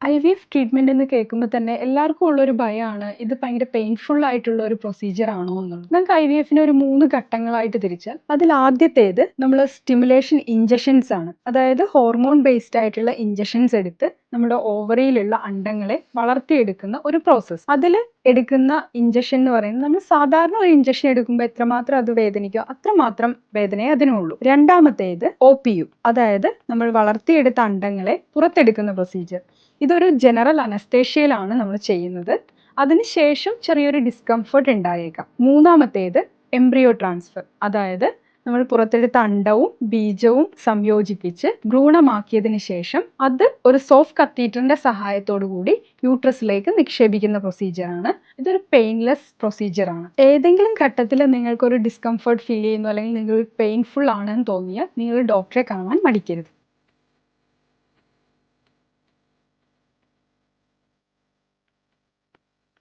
IVF treatment എന്ന് കേൾക്കുമ്പോൾ തന്നെ എല്ലാവർക്കും ഉള്ളൊരു ഭയമാണ് ഇത് ഭയങ്കര പെയിൻഫുൾ ആയിട്ടുള്ള ഒരു പ്രൊസീജിയർ ആണോ എന്നുള്ളത്. നമുക്ക് IVFനെ ഒരു 3 ഘട്ടങ്ങളായിട്ട് തിരിച്ചാൽ അതിൽ ആദ്യത്തേത് നമ്മൾ സ്റ്റിമുലേഷൻ ഇഞ്ചക്ഷൻസ് ആണ്. അതായത് ഹോർമോൺ ബേസ്ഡ് ആയിട്ടുള്ള ഇഞ്ചക്ഷൻസ് എടുത്ത് നമ്മുടെ ഓവറിയിലുള്ള അണ്ടങ്ങളെ വളർത്തിയെടുക്കുന്ന ഒരു പ്രോസസ്സ്. അതിൽ എടുക്കുന്ന ഇഞ്ചക്ഷൻ എന്ന് പറയുന്നത് നമ്മൾ സാധാരണ ഒരു ഇഞ്ചക്ഷൻ എടുക്കുമ്പോൾ എത്രമാത്രം അത് വേദനിക്കോ അത്രമാത്രം വേദനയെ അതിനുള്ളൂ. രണ്ടാമത്തേത് OPU, അതായത് നമ്മൾ വളർത്തിയെടുത്ത അണ്ടങ്ങളെ പുറത്തെടുക്കുന്ന പ്രൊസീജിയർ. ഇതൊരു ജനറൽ അനസ്തേഷ്യയിലാണ് നമ്മൾ ചെയ്യുന്നത്. അതിനുശേഷം ചെറിയൊരു ഡിസ്കംഫർട്ട് ഉണ്ടായേക്കാം. മൂന്നാമത്തേത് എംബ്രിയോ ട്രാൻസ്ഫർ, അതായത് നമ്മൾ പുറത്തെടുത്ത അണ്ടവും ബീജവും സംയോജിപ്പിച്ച് ഭ്രൂണമാക്കിയതിന് ശേഷം അത് ഒരു സോഫ്റ്റ് കത്തീറ്ററിന്റെ സഹായത്തോടു കൂടി യൂട്രസിലേക്ക് നിക്ഷേപിക്കുന്ന പ്രൊസീജിയറാണ്. ഇതൊരു പെയിൻലെസ് പ്രൊസീജിയറാണ്. ഏതെങ്കിലും ഘട്ടത്തിൽ നിങ്ങൾക്കൊരു ഡിസ്കംഫർട്ട് ഫീൽ ചെയ്യുന്നു അല്ലെങ്കിൽ നിങ്ങൾക്ക് പെയിൻഫുൾ ആണെന്ന് തോന്നിയാൽ നിങ്ങൾ ഡോക്ടറെ കാണാൻ മടിക്കരുത്.